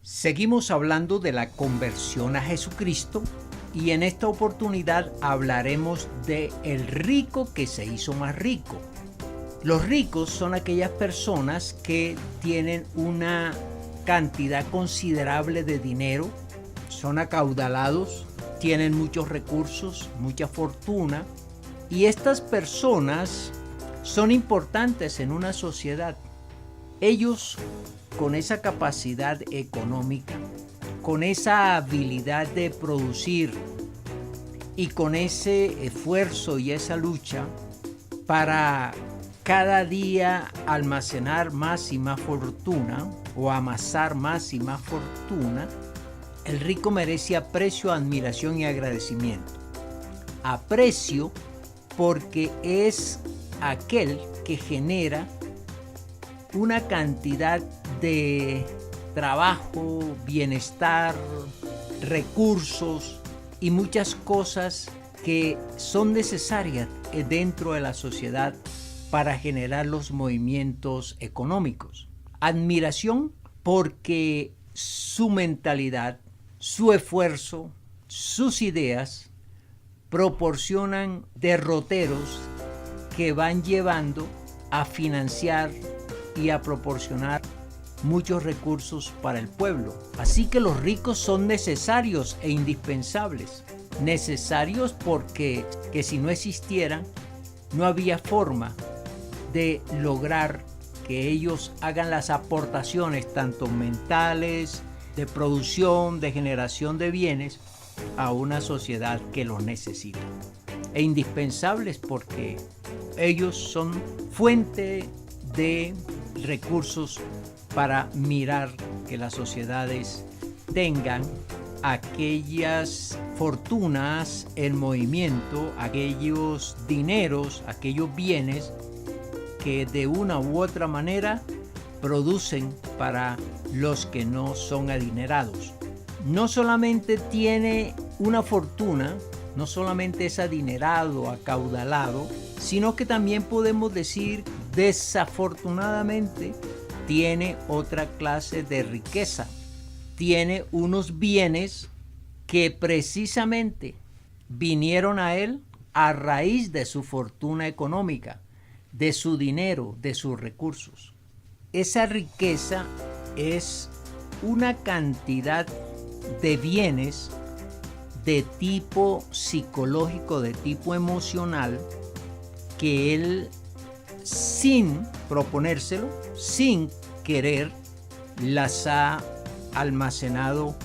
Seguimos hablando de la conversión a Jesucristo y en esta oportunidad hablaremos de el rico que se hizo más rico. Los ricos son aquellas personas que tienen una cantidad considerable de dinero, son acaudalados, tienen muchos recursos, mucha fortuna, y estas personas son importantes en una sociedad. Ellos, con esa capacidad económica, con esa habilidad de producir y con ese esfuerzo y esa lucha para cada día almacenar más y más fortuna o amasar más y más fortuna, el rico merece aprecio, admiración y agradecimiento. Aprecio porque es aquel que genera una cantidad de trabajo, bienestar, recursos y muchas cosas que son necesarias dentro de la sociedad para generar los movimientos económicos. Admiración porque su mentalidad, su esfuerzo, sus ideas proporcionan derroteros que van llevando a financiar y a proporcionar muchos recursos para el pueblo. Así que los ricos son necesarios e indispensables. Necesarios porque si no existieran, no había forma de lograr que ellos hagan las aportaciones tanto mentales, de producción, de generación de bienes a una sociedad que los necesita. E indispensables porque ellos son fuente de recursos para mirar que las sociedades tengan aquellas fortunas en movimiento, aquellos dineros, aquellos bienes que de una u otra manera producen para los que no son adinerados. No solamente tiene una fortuna, no solamente es adinerado, acaudalado, sino que también podemos decir desafortunadamente tiene otra clase de riqueza. Tiene unos bienes que precisamente vinieron a él a raíz de su fortuna económica, de su dinero, de sus recursos. Esa riqueza es una cantidad de bienes de tipo psicológico, de tipo emocional, que él, sin proponérselo, sin querer, las ha almacenado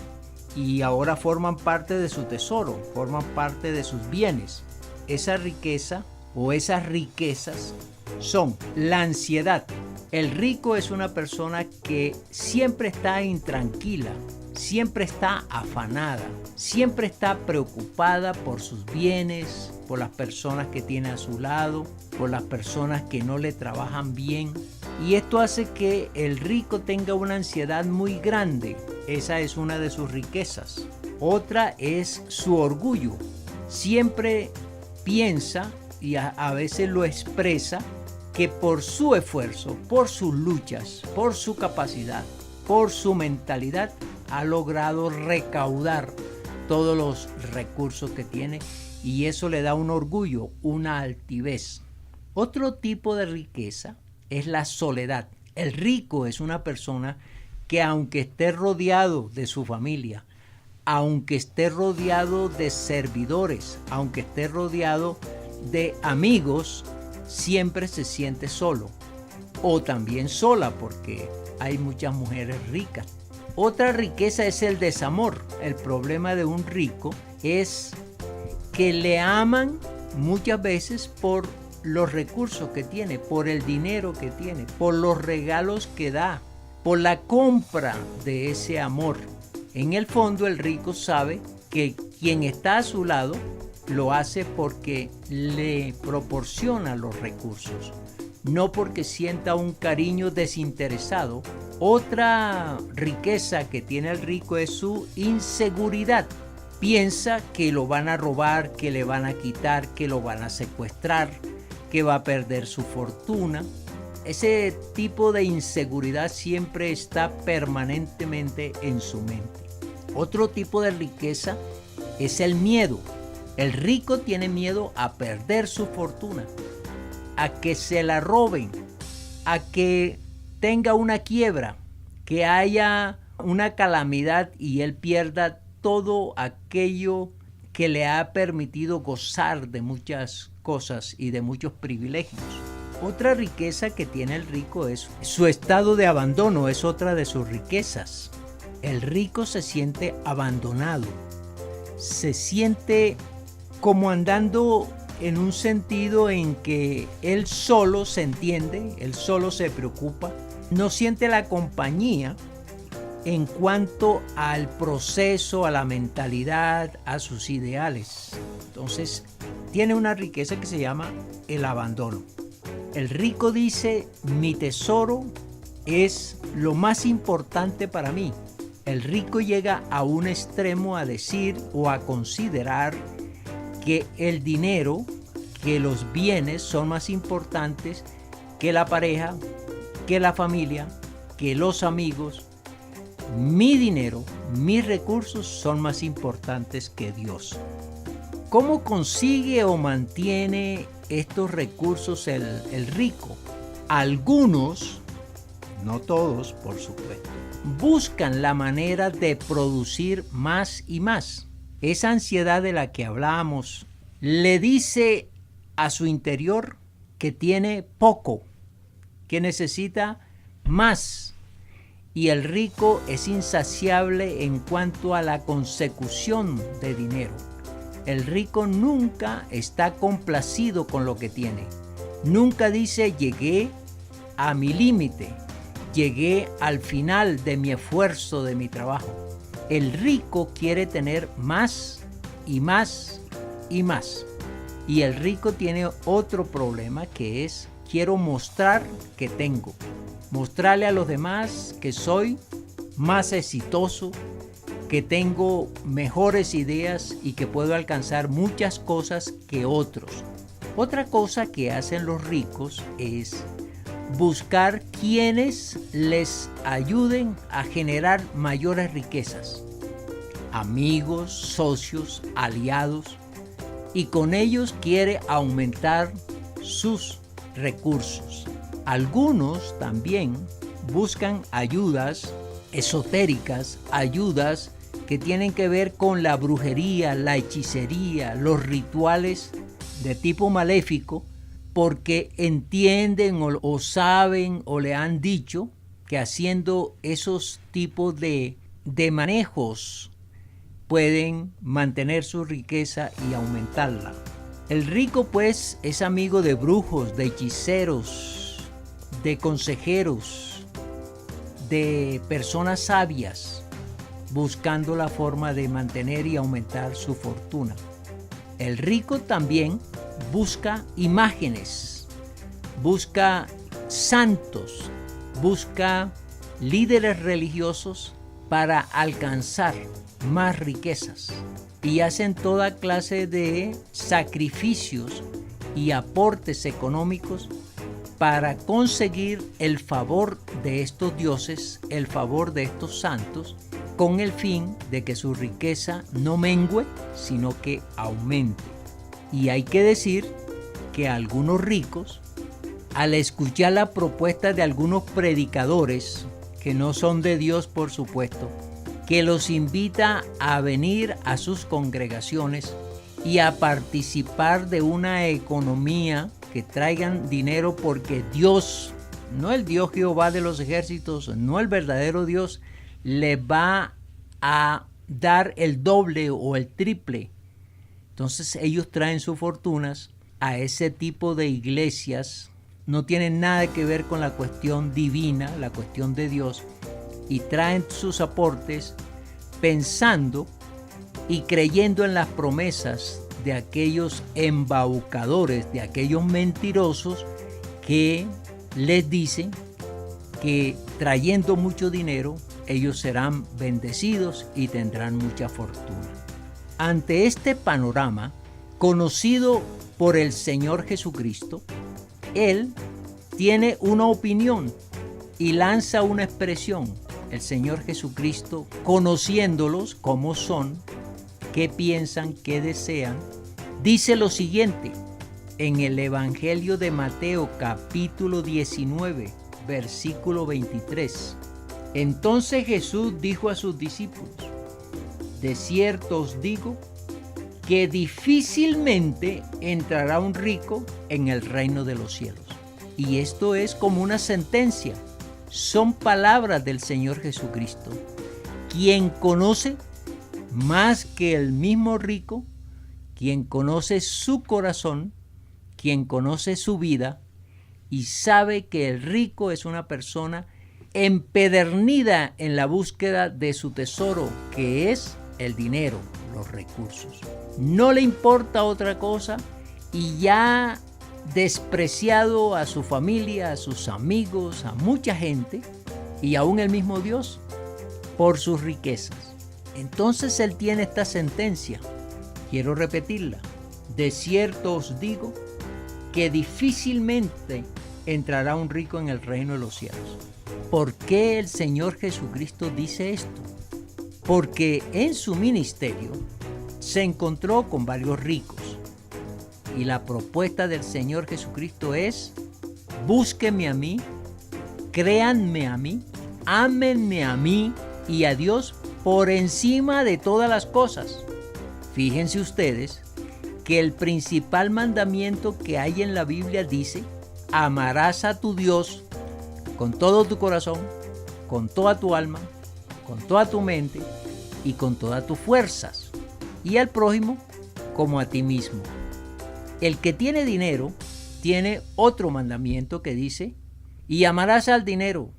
y ahora forman parte de su tesoro, forman parte de sus bienes. Esa riqueza o esas riquezas son la ansiedad. El rico es una persona que siempre está intranquila, siempre está afanada, siempre está preocupada por sus bienes, por las personas que tiene a su lado, por las personas que no le trabajan bien. Y esto hace que el rico tenga una ansiedad muy grande. Esa es una de sus riquezas. Otra es su orgullo. Siempre piensa y a veces lo expresa que por su esfuerzo, por sus luchas, por su capacidad, por su mentalidad, ha logrado recaudar todos los recursos que tiene y eso le da un orgullo, una altivez. Otro tipo de riqueza es la soledad. El rico es una persona que aunque esté rodeado de su familia, aunque esté rodeado de servidores, aunque esté rodeado de amigos, siempre se siente solo o también sola porque hay muchas mujeres ricas. Otra riqueza es el desamor. El problema de un rico es que le aman muchas veces por los recursos que tiene, por el dinero que tiene, por los regalos que da, por la compra de ese amor. En el fondo el rico sabe que quien está a su lado lo hace porque le proporciona los recursos, no porque sienta un cariño desinteresado. Otra riqueza que tiene el rico es su inseguridad. Piensa que lo van a robar, que le van a quitar, que lo van a secuestrar, que va a perder su fortuna. ese tipo de inseguridad siempre está permanentemente en su mente. Otro tipo de riqueza es el miedo. El rico tiene miedo a perder su fortuna, a que se la roben, a que tenga una quiebra, que haya una calamidad y él pierda todo aquello que le ha permitido gozar de muchas cosas y de muchos privilegios. Otra riqueza que tiene el rico es su estado de abandono, es otra de sus riquezas. El rico se siente abandonado, se siente como andando en un sentido en que él solo se entiende, él solo se preocupa, no siente la compañía en cuanto al proceso, a la mentalidad, a sus ideales. Entonces, tiene una riqueza que se llama el abandono. El rico dice, mi tesoro es lo más importante para mí. El rico llega a un extremo a decir o a considerar que el dinero, que los bienes son más importantes que la pareja, que la familia, que los amigos. Mi dinero, mis recursos son más importantes que Dios. ¿Cómo consigue o mantiene estos recursos el rico? Algunos, no todos por supuesto, buscan la manera de producir más y más. Esa ansiedad de la que hablamos le dice a su interior que tiene poco, que necesita más. Y el rico es insaciable en cuanto a la consecución de dinero. El rico nunca está complacido con lo que tiene. Nunca dice llegué a mi límite, llegué al final de mi esfuerzo, de mi trabajo. El rico quiere tener más y más y más. Y el rico tiene otro problema que es quiero mostrar que tengo. Mostrarle a los demás que soy más exitoso, que tengo mejores ideas y que puedo alcanzar muchas cosas que otros. Otra cosa que hacen los ricos es buscar quienes les ayuden a generar mayores riquezas. Amigos, socios, aliados, y con ellos quiere aumentar sus recursos. Algunos también buscan ayudas esotéricas, ayudas que tienen que ver con la brujería, la hechicería, los rituales de tipo maléfico, porque entienden o saben o le han dicho que haciendo esos tipos de manejos pueden mantener su riqueza y aumentarla. El rico pues es amigo de brujos, de hechiceros, de consejeros, de personas sabias, buscando la forma de mantener y aumentar su fortuna. El rico también busca imágenes, busca santos, busca líderes religiosos para alcanzar más riquezas y hacen toda clase de sacrificios y aportes económicos para conseguir el favor de estos dioses, el favor de estos santos, con el fin de que su riqueza no mengue, sino que aumente. Y hay que decir que algunos ricos, al escuchar la propuesta de algunos predicadores, que no son de Dios por supuesto, que los invita a venir a sus congregaciones y a participar de una economía que traigan dinero, porque Dios, no el Dios Jehová de los ejércitos, no el verdadero Dios, les va a dar el doble o el triple. Entonces ellos traen sus fortunas a ese tipo de iglesias, no tienen nada que ver con la cuestión divina, la cuestión de Dios, y traen sus aportes pensando y creyendo en las promesas de aquellos embaucadores, de aquellos mentirosos que les dicen que trayendo mucho dinero ellos serán bendecidos y tendrán mucha fortuna. Ante este panorama, conocido por el Señor Jesucristo, Él tiene una opinión y lanza una expresión. El Señor Jesucristo, conociéndolos como son, qué piensan, qué desean, dice lo siguiente en el Evangelio de Mateo capítulo 19, versículo 23. Entonces Jesús dijo a sus discípulos: de cierto os digo que difícilmente entrará un rico en el reino de los cielos. Y esto es como una sentencia. Son palabras del Señor Jesucristo, quien conoce más que el mismo rico, quien conoce su corazón, quien conoce su vida y sabe que el rico es una persona empedernida en la búsqueda de su tesoro, que es el dinero, los recursos. No le importa otra cosa y ya despreciado a su familia, a sus amigos, a mucha gente y aún el mismo Dios por sus riquezas. Entonces él tiene esta sentencia. Quiero repetirla. De cierto os digo que difícilmente entrará un rico en el reino de los cielos. ¿Por qué el Señor Jesucristo dice esto? Porque en su ministerio se encontró con varios ricos. Y la propuesta del Señor Jesucristo es: búsquenme a mí, créanme a mí, ámenme a mí y a Dios por encima de todas las cosas. Fíjense ustedes que el principal mandamiento que hay en la Biblia dice: amarás a tu Dios con todo tu corazón, con toda tu alma, con toda tu mente y con todas tus fuerzas, y al prójimo como a ti mismo. El que tiene dinero tiene otro mandamiento que dice: y amarás al dinero,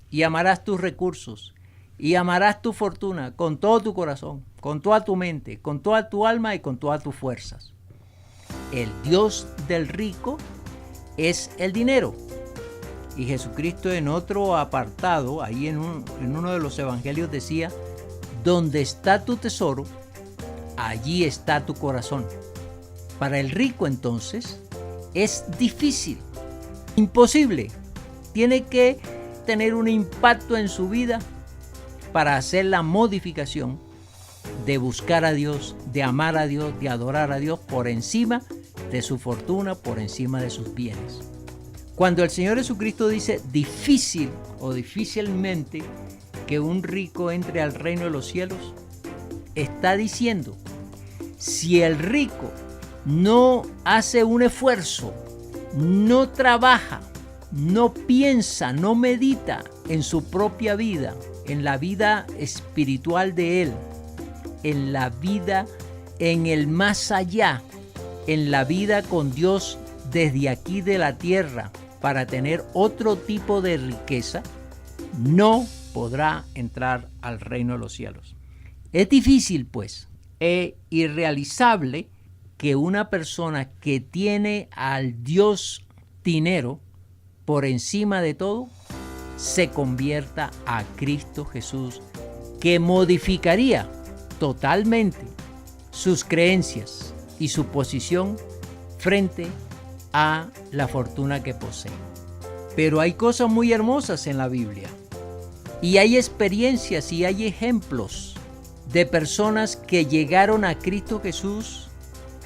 y amarás tus recursos, y amarás tu fortuna con todo tu corazón, con toda tu mente, con toda tu alma y con todas tus fuerzas. El Dios del rico es el dinero. Y Jesucristo en otro apartado, ahí en uno de los evangelios decía: donde está tu tesoro, allí está tu corazón. Para el rico entonces es difícil, imposible. Tiene que tener un impacto en su vida para hacer la modificación de buscar a Dios, de amar a Dios, de adorar a Dios por encima de su fortuna, por encima de sus bienes. Cuando el Señor Jesucristo dice difícil o difícilmente que un rico entre al reino de los cielos, está diciendo: si el rico no hace un esfuerzo, no trabaja, no piensa, no medita en su propia vida, en la vida espiritual de él, en la vida en el más allá, en la vida con Dios desde aquí de la tierra, para tener otro tipo de riqueza, no podrá entrar al reino de los cielos. Es difícil, pues, e irrealizable que una persona que tiene al Dios dinero por encima de todo se convierta a Cristo Jesús, que modificaría totalmente sus creencias y su posición frente a la fortuna que posee. Pero hay cosas muy hermosas en la Biblia y hay experiencias y hay ejemplos de personas que llegaron a Cristo Jesús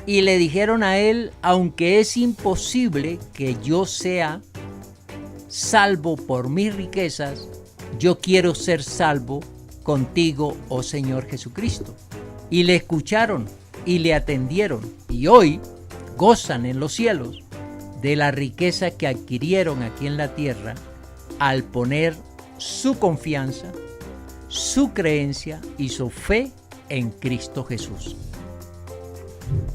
y le dijeron a él: aunque es imposible que yo sea salvo por mis riquezas, yo quiero ser salvo contigo, oh Señor Jesucristo. Y le escucharon y le atendieron, y hoy gozan en los cielos de la riqueza que adquirieron aquí en la tierra al poner su confianza, su creencia y su fe en Cristo Jesús.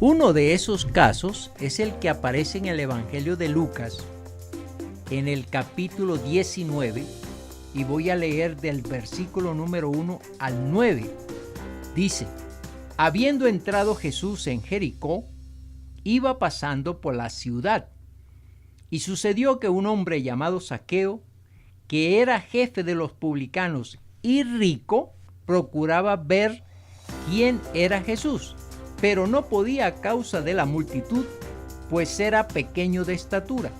Uno de esos casos es el que aparece en el Evangelio de Lucas, en el capítulo 19, y voy a leer del versículo número 1 al 9. Dice: habiendo entrado Jesús en Jericó, iba pasando por la ciudad, y sucedió que un hombre llamado Zaqueo, que era jefe de los publicanos y rico, procuraba ver quién era Jesús, pero no podía a causa de la multitud, pues era pequeño de estatura.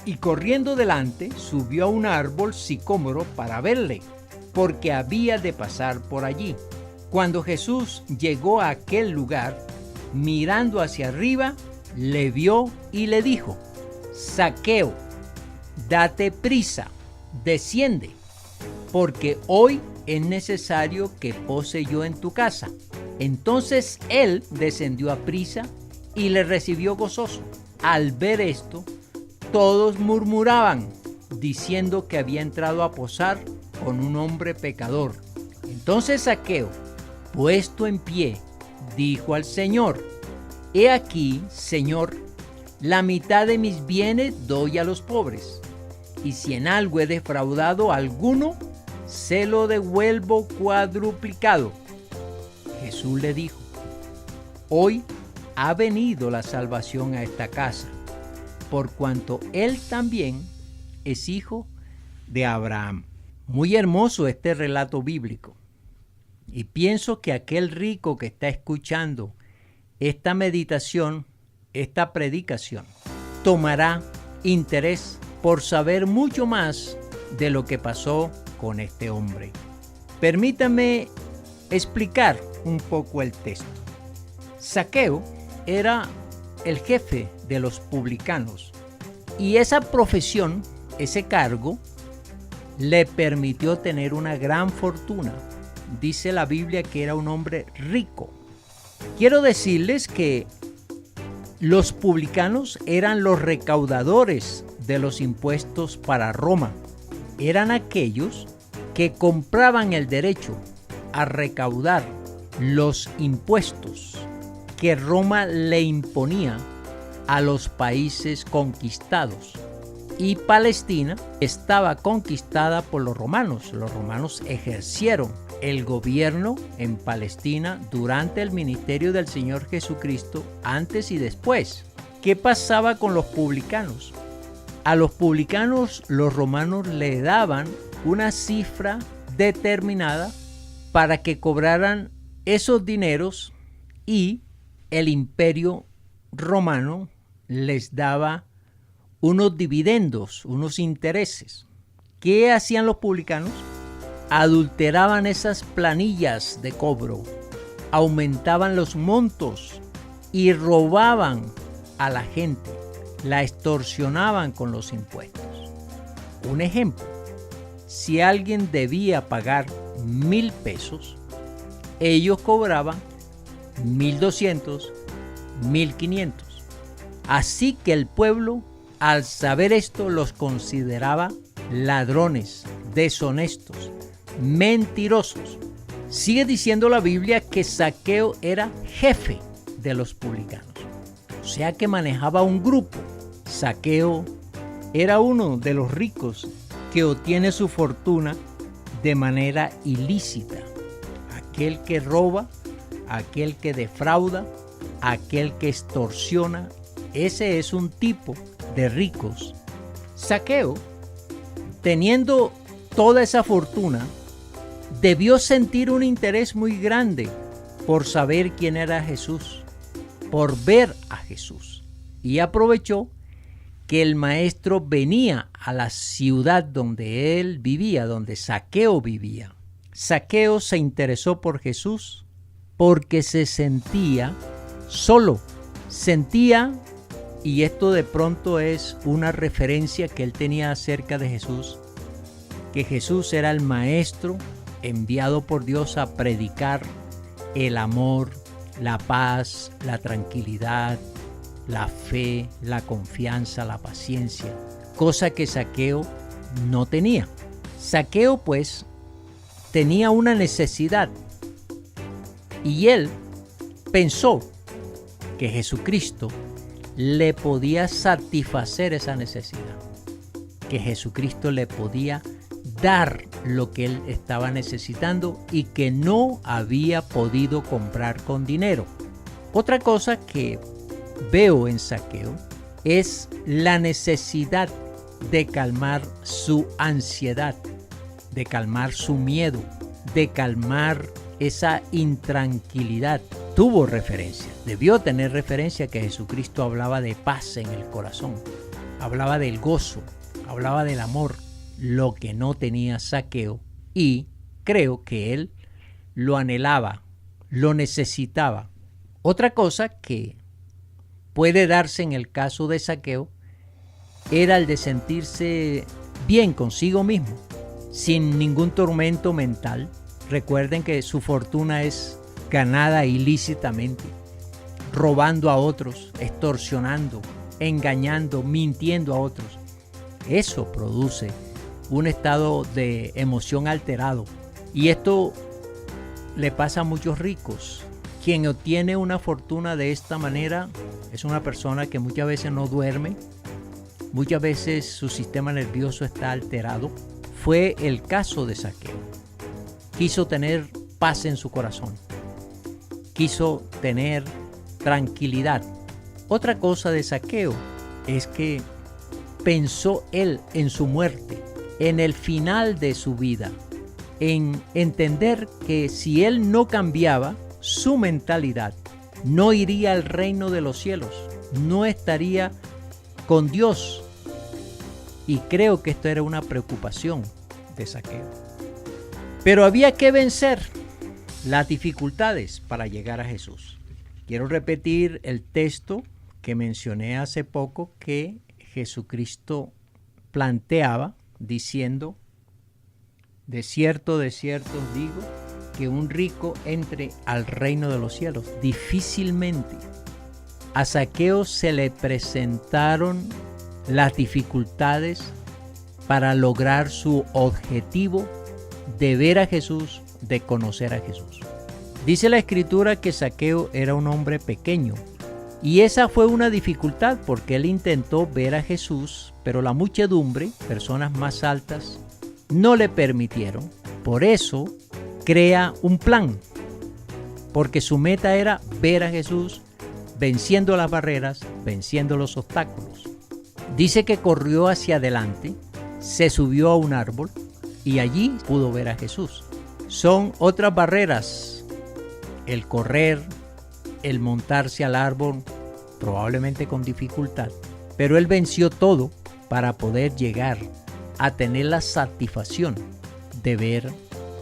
y corriendo delante subió a un árbol sicómoro para verle, porque había de pasar por allí. Cuando Jesús llegó a aquel lugar, mirando hacia arriba, le vio y le dijo: Zaqueo, date prisa, desciende, porque hoy es necesario que pose yo en tu casa. Entonces él descendió a prisa y le recibió gozoso. Al ver esto, todos murmuraban, diciendo que había entrado a posar con un hombre pecador. Entonces Zaqueo, puesto en pie, dijo al Señor: He aquí, Señor, la mitad de mis bienes doy a los pobres, y si en algo he defraudado a alguno, se lo devuelvo cuadruplicado. Jesús le dijo: Hoy ha venido la salvación a esta casa, por cuanto él también es hijo de Abraham. Muy hermoso este relato bíblico. Y pienso que aquel rico que está escuchando esta meditación, esta predicación, tomará interés por saber mucho más de lo que pasó con este hombre. Permítame explicar un poco el texto. Zaqueo era el jefe de los publicanos, y esa profesión, ese cargo, le permitió tener una gran fortuna. Dice la Biblia que era un hombre rico. Quiero decirles que los publicanos eran los recaudadores de los impuestos para Roma. Eran aquellos que compraban el derecho a recaudar los impuestos que Roma le imponía a los países conquistados. Y Palestina estaba conquistada por los romanos. Los romanos ejercieron el gobierno en Palestina durante el ministerio del Señor Jesucristo, antes y después. ¿Qué pasaba con los publicanos? A los publicanos los romanos le daban una cifra determinada para que cobraran esos dineros, y el imperio romano les daba unos dividendos, unos intereses. ¿Qué hacían los publicanos? Adulteraban esas planillas de cobro, aumentaban los montos y robaban a la gente, la extorsionaban con los impuestos. Un ejemplo: si alguien debía pagar 1,000 pesos, ellos cobraban 1,200, 1,500. Así que el pueblo, al saber esto, los consideraba ladrones, deshonestos, mentirosos. Sigue diciendo la Biblia que Zaqueo era jefe de los publicanos, o sea que manejaba un grupo. Zaqueo era uno de los ricos que obtiene su fortuna de manera ilícita. Aquel que roba, aquel que defrauda, aquel que extorsiona, ese es un tipo de ricos. Zaqueo, teniendo toda esa fortuna, debió sentir un interés muy grande por saber quién era Jesús, por ver a Jesús, y aprovechó que el maestro venía a la ciudad donde él vivía, donde Zaqueo vivía. Zaqueo se interesó por Jesús porque se sentía solo, y esto de pronto es una referencia que él tenía acerca de Jesús, que Jesús era el maestro enviado por Dios a predicar el amor, la paz, la tranquilidad, la fe, la confianza, la paciencia, cosa que Zaqueo no tenía. Zaqueo, pues, tenía una necesidad, y él pensó que Jesucristo le podía satisfacer esa necesidad, que Jesucristo le podía dar lo que él estaba necesitando y que no había podido comprar con dinero. Otra cosa que veo en Zaqueo es la necesidad de calmar su ansiedad, de calmar su miedo, de calmar esa intranquilidad. Tuvo referencia, debió tener referencia que Jesucristo hablaba de paz en el corazón. hablaba del gozo, hablaba del amor, lo que no tenía Zaqueo, y creo que él lo anhelaba, lo necesitaba. Otra cosa que puede darse en el caso de Zaqueo era el de sentirse bien consigo mismo, sin ningún tormento mental. Recuerden que su fortuna es ganada ilícitamente, robando a otros, extorsionando, engañando, mintiendo a otros. Eso produce un estado de emoción alterado, y esto le pasa a muchos ricos. Quien obtiene una fortuna de esta manera es una persona que muchas veces no duerme, muchas veces su sistema nervioso está alterado. Fue el caso de Zaqueo. Quiso tener paz en su corazón, quiso tener tranquilidad. Otra cosa de Zaqueo es que pensó él en su muerte, en el final de su vida, en entender que si él no cambiaba su mentalidad, no iría al reino de los cielos, no estaría con Dios. Y creo que esto era una preocupación de Zaqueo. Pero había que vencer las dificultades para llegar a Jesús. Quiero repetir el texto que mencioné hace poco, que Jesucristo planteaba diciendo: de cierto os digo, que un rico entre al reino de los cielos. Difícilmente. A Zaqueo se le presentaron las dificultades para lograr su objetivo de ver a Jesús, de conocer a Jesús. Dice la Escritura que Zaqueo era un hombre pequeño, y esa fue una dificultad porque él intentó ver a Jesús, pero la muchedumbre, personas más altas, no le permitieron. Por eso crea un plan, porque su meta era ver a Jesús, venciendo las barreras, venciendo los obstáculos. Dice que corrió hacia adelante, se subió a un árbol y allí pudo ver a Jesús. Son otras barreras: el correr, el montarse al árbol, probablemente con dificultad, pero él venció todo para poder llegar a tener la satisfacción de ver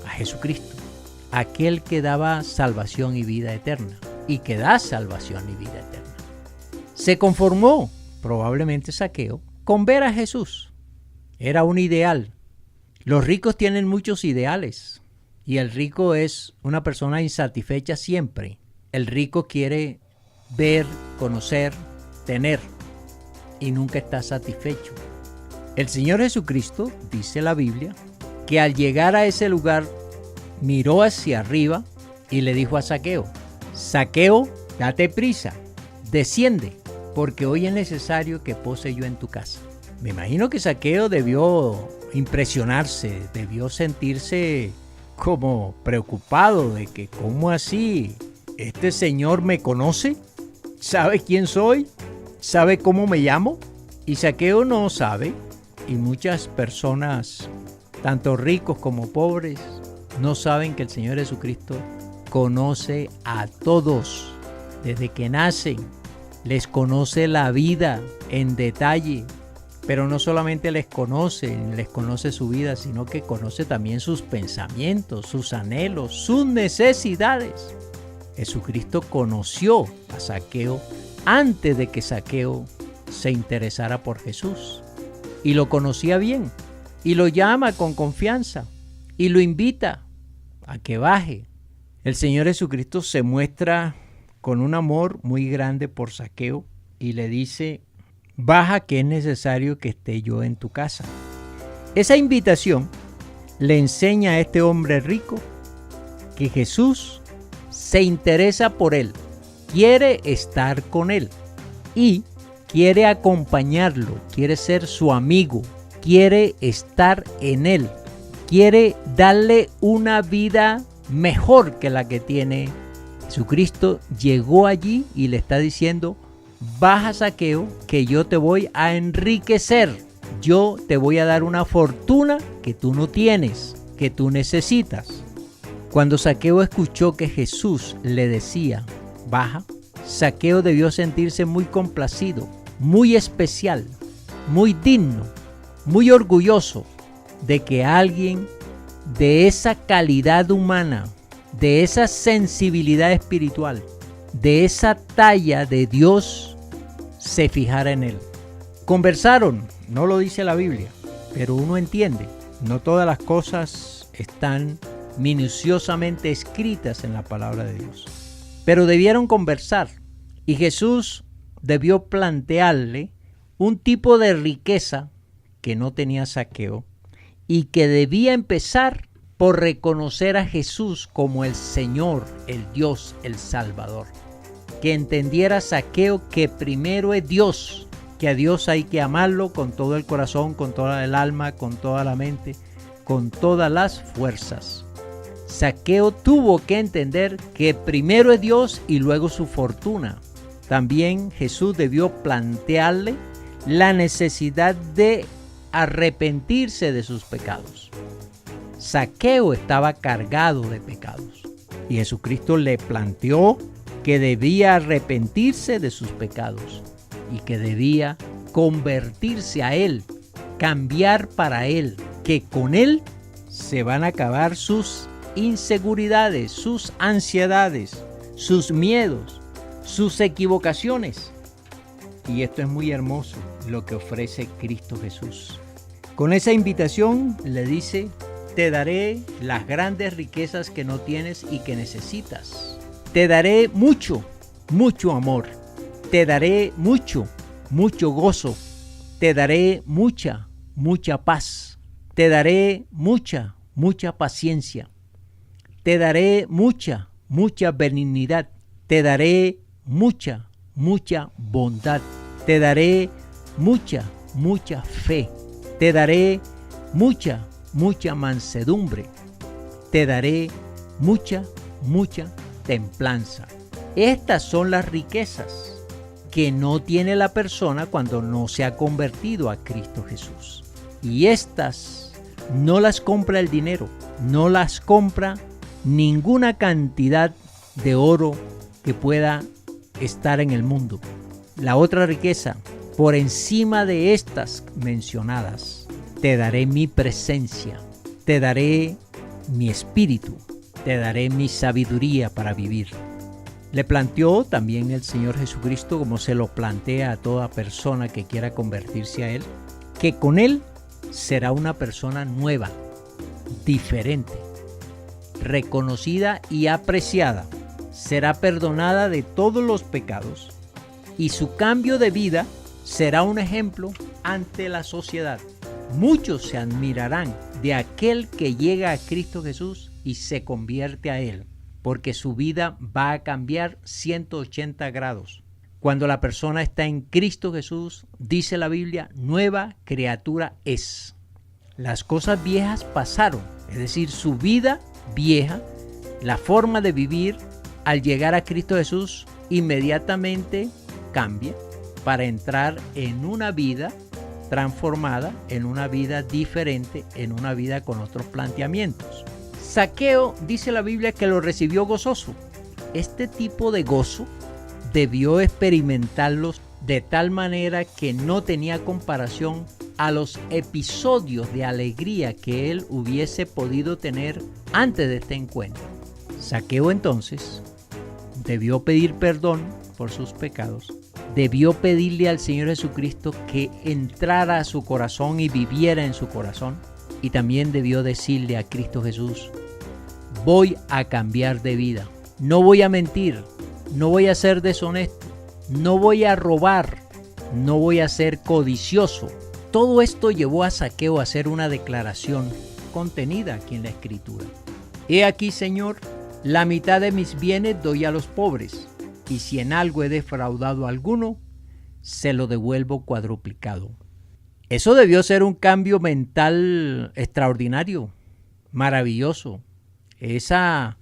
a Jesucristo, aquel que daba salvación y vida eterna, y que da salvación y vida eterna. Se conformó, probablemente Zaqueo, con ver a Jesús. Era un ideal. Los ricos tienen muchos ideales, y el rico es una persona insatisfecha siempre. El rico quiere ver, conocer, tener, y nunca está satisfecho. El Señor Jesucristo, dice la Biblia, que al llegar a ese lugar miró hacia arriba y le dijo a Zaqueo: Zaqueo, date prisa, desciende, porque hoy es necesario que pose yo en tu casa. Me imagino que Zaqueo debió impresionarse, debió sentirse como preocupado de que, ¿cómo así? ¿Este señor me conoce? ¿Sabe quién soy? ¿Sabe cómo me llamo? Y Zaqueo no sabe, y muchas personas, tanto ricos como pobres, no saben que el Señor Jesucristo conoce a todos desde que nacen, les conoce la vida en detalle, pero no solamente les conoce su vida, sino que conoce también sus pensamientos, sus anhelos, sus necesidades. Jesucristo conoció a Zaqueo antes de que Zaqueo se interesara por Jesús, y lo conocía bien, y lo llama con confianza, y lo invita a que baje. El Señor Jesucristo se muestra con un amor muy grande por Zaqueo y le dice: baja, que es necesario que esté yo en tu casa. Esa invitación le enseña a este hombre rico que Jesús se interesa por él, quiere estar con él y quiere acompañarlo, quiere ser su amigo, quiere estar en él, quiere darle una vida mejor que la que tiene. Jesucristo llegó allí y le está diciendo: baja, Zaqueo, que yo te voy a enriquecer, yo te voy a dar una fortuna que tú no tienes, que tú necesitas. Cuando Zaqueo escuchó que Jesús le decía: baja, Zaqueo debió sentirse muy complacido, muy especial, muy digno, muy orgulloso de que alguien de esa calidad humana, de esa sensibilidad espiritual, de esa talla de Dios, se fijara en él. Conversaron, no lo dice la Biblia, pero uno entiende, no todas las cosas están minuciosamente escritas en la palabra de Dios. Pero debieron conversar y Jesús debió plantearle un tipo de riqueza que no tenía Zaqueo y que debía empezar por reconocer a Jesús como el Señor, el Dios, el Salvador. Que entendiera Zaqueo que primero es Dios, que a Dios hay que amarlo con todo el corazón, con toda el alma, con toda la mente, con todas las fuerzas. Zaqueo tuvo que entender que primero es Dios y luego su fortuna. También Jesús debió plantearle la necesidad de arrepentirse de sus pecados. Zaqueo estaba cargado de pecados y Jesucristo le planteó que debía arrepentirse de sus pecados y que debía convertirse a Él, cambiar para Él, que con Él se van a acabar sus inseguridades, sus ansiedades, sus miedos, sus equivocaciones. Y esto es muy hermoso lo que ofrece Cristo Jesús. Con esa invitación le dice: te daré las grandes riquezas que no tienes y que necesitas. Te daré mucho, mucho amor. Te daré mucho, mucho gozo. Te daré mucha, mucha paz. Te daré mucha, mucha paciencia. Te daré mucha, mucha benignidad. Te daré mucha, mucha bondad. Te daré mucha, mucha fe. Te daré mucha, mucha mansedumbre. Te daré mucha, mucha templanza. Estas son las riquezas que no tiene la persona cuando no se ha convertido a Cristo Jesús. Y estas no las compra el dinero, no las compra ninguna cantidad de oro que pueda estar en el mundo. La otra riqueza, por encima de estas mencionadas, te daré mi presencia, te daré mi espíritu, te daré mi sabiduría para vivir. Le planteó también el Señor Jesucristo, como se lo plantea a toda persona que quiera convertirse a Él, que con Él será una persona nueva, diferente, reconocida y apreciada. Será perdonada de todos los pecados y su cambio de vida será un ejemplo ante la sociedad. Muchos se admirarán de aquel que llega a Cristo Jesús y se convierte a Él, porque su vida va a cambiar 180 grados. Cuando la persona está en Cristo Jesús, dice la Biblia, nueva criatura es. Las cosas viejas pasaron, es decir, su vida vieja, la forma de vivir, al llegar a Cristo Jesús, inmediatamente cambia para entrar en una vida transformada, en una vida diferente, en una vida con otros planteamientos. Zaqueo, dice la Biblia, que lo recibió gozoso. Este tipo de gozo debió experimentarlos de tal manera que no tenía comparación a los episodios de alegría que él hubiese podido tener antes de este encuentro. Zaqueo entonces debió pedir perdón por sus pecados, debió pedirle al Señor Jesucristo que entrara a su corazón y viviera en su corazón, y también debió decirle a Cristo Jesús: voy a cambiar de vida, no voy a mentir, no voy a ser deshonesto, no voy a robar, no voy a ser codicioso. Todo esto llevó a Zaqueo a hacer una declaración contenida aquí en la Escritura. He aquí, Señor, la mitad de mis bienes doy a los pobres, y si en algo he defraudado a alguno, se lo devuelvo cuadruplicado. Eso debió ser un cambio mental extraordinario, maravilloso. Esa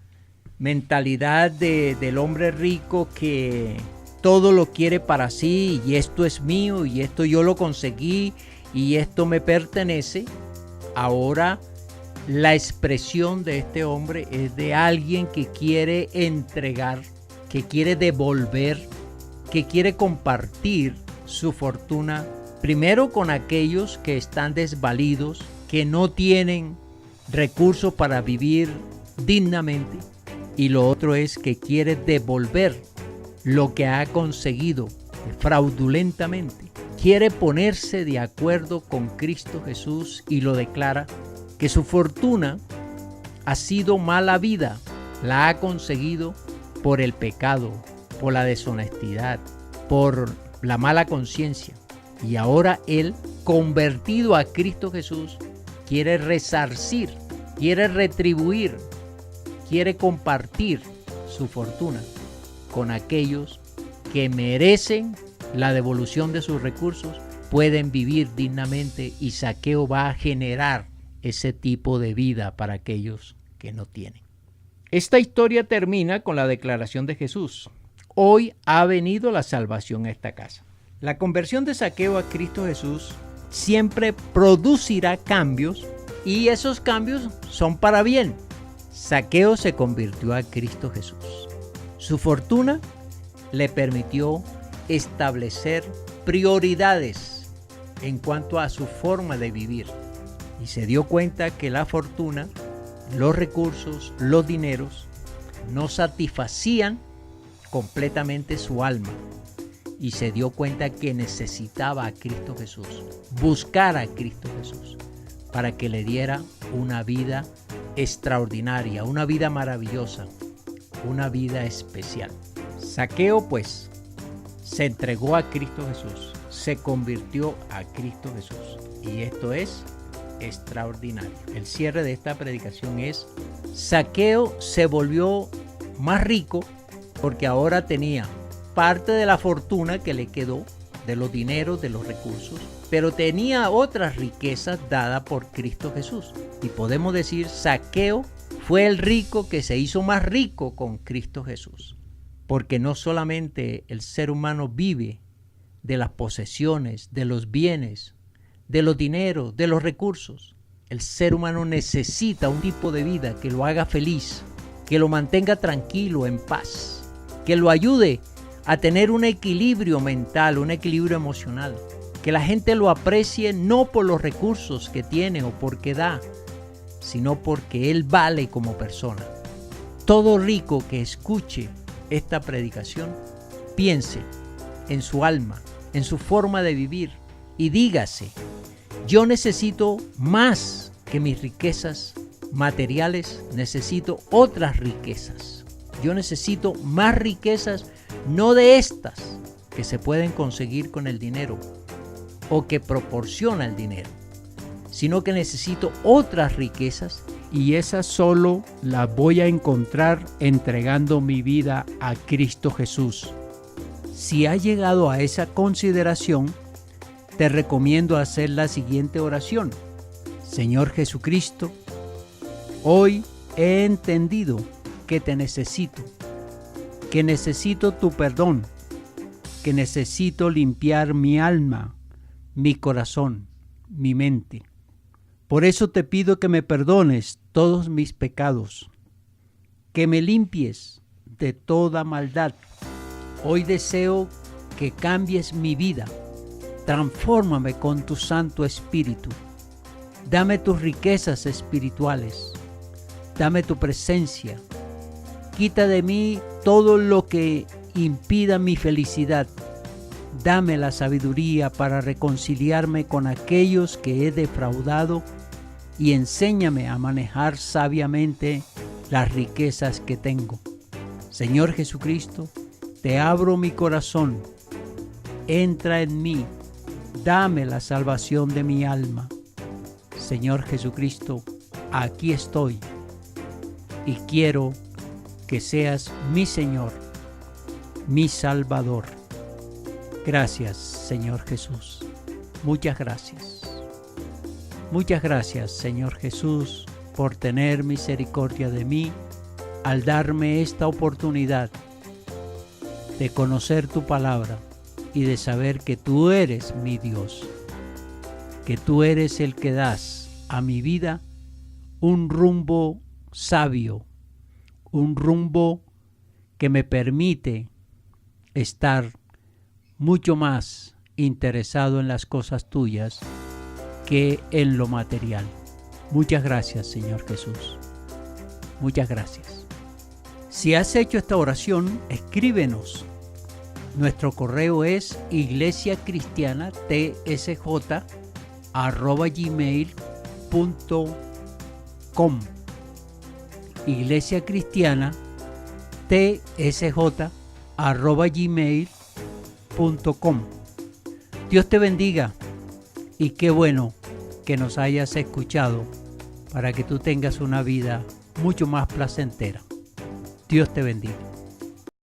mentalidad del hombre rico que todo lo quiere para sí, y esto es mío, y esto yo lo conseguí, y esto me pertenece. Ahora la expresión de este hombre es de alguien que quiere entregar, que quiere devolver, que quiere compartir su fortuna Primero con aquellos que están desvalidos, que no tienen recursos para vivir dignamente. Y lo otro es que quiere devolver lo que ha conseguido fraudulentamente. Quiere ponerse de acuerdo con Cristo Jesús y lo declara que su fortuna ha sido mala vida, la ha conseguido por el pecado, por la deshonestidad, por la mala conciencia. Y ahora él, convertido a Cristo Jesús, quiere resarcir, quiere retribuir, quiere compartir su fortuna con aquellos que merecen la devolución de sus recursos, pueden vivir dignamente, y Zaqueo va a generar ese tipo de vida para aquellos que no tienen. Esta historia termina con la declaración de Jesús: hoy ha venido la salvación a esta casa. La conversión de Zaqueo a Cristo Jesús siempre producirá cambios, y esos cambios son para bien. Zaqueo se convirtió a Cristo Jesús. Su fortuna le permitió establecer prioridades en cuanto a su forma de vivir, y se dio cuenta que la fortuna, los recursos, los dineros no satisfacían completamente su alma, y se dio cuenta que necesitaba a Cristo Jesús, buscar a Cristo Jesús para que le diera una vida extraordinaria, una vida maravillosa, una vida especial. Zaqueo pues se entregó a Cristo Jesús, se convirtió a Cristo Jesús, y esto es extraordinario. El cierre de esta predicación es: Zaqueo se volvió más rico porque ahora tenía parte de la fortuna que le quedó, de los dineros, de los recursos, pero tenía otras riquezas dadas por Cristo Jesús. Y podemos decir, Zaqueo fue el rico que se hizo más rico con Cristo Jesús, porque no solamente el ser humano vive de las posesiones, de los bienes, de los dineros, de los recursos. El ser humano necesita un tipo de vida que lo haga feliz, que lo mantenga tranquilo, en paz, que lo ayude a tener un equilibrio mental, un equilibrio emocional, que la gente lo aprecie no por los recursos que tiene o porque da, sino porque él vale como persona. Todo rico que escuche esta predicación piense en su alma, en su forma de vivir, y dígase: yo necesito más que mis riquezas materiales, necesito otras riquezas. Yo necesito más riquezas, no de estas que se pueden conseguir con el dinero o que proporciona el dinero, sino que necesito otras riquezas, y esas solo las voy a encontrar entregando mi vida a Cristo Jesús. Si has llegado a esa consideración, te recomiendo hacer la siguiente oración: Señor Jesucristo, hoy he entendido que te necesito, que necesito tu perdón, que necesito limpiar mi alma, mi corazón, mi mente. Por eso te pido que me perdones todos mis pecados, que me limpies de toda maldad. Hoy deseo que cambies mi vida. Transfórmame con tu Santo Espíritu. Dame tus riquezas espirituales. Dame tu presencia. Quita de mí todo lo que impida mi felicidad. Dame la sabiduría para reconciliarme con aquellos que he defraudado, y enséñame a manejar sabiamente las riquezas que tengo. Señor Jesucristo, te abro mi corazón. Entra en mí. Dame la salvación de mi alma. Señor Jesucristo, aquí estoy y quiero que seas mi Señor, mi Salvador. Gracias, Señor Jesús. Muchas gracias. Muchas gracias, Señor Jesús, por tener misericordia de mí al darme esta oportunidad de conocer tu palabra y de saber que tú eres mi Dios, que tú eres el que das a mi vida un rumbo sabio, un rumbo que me permite estar mucho más interesado en las cosas tuyas que en lo material. Muchas gracias, Señor Jesús. Muchas gracias. Si has hecho esta oración, escríbenos. Nuestro correo es iglesiacristiana.tsj@gmail.com. iglesiacristiana.tsj@gmail.com. Dios te bendiga y qué bueno que nos hayas escuchado para que tú tengas una vida mucho más placentera. Dios te bendiga.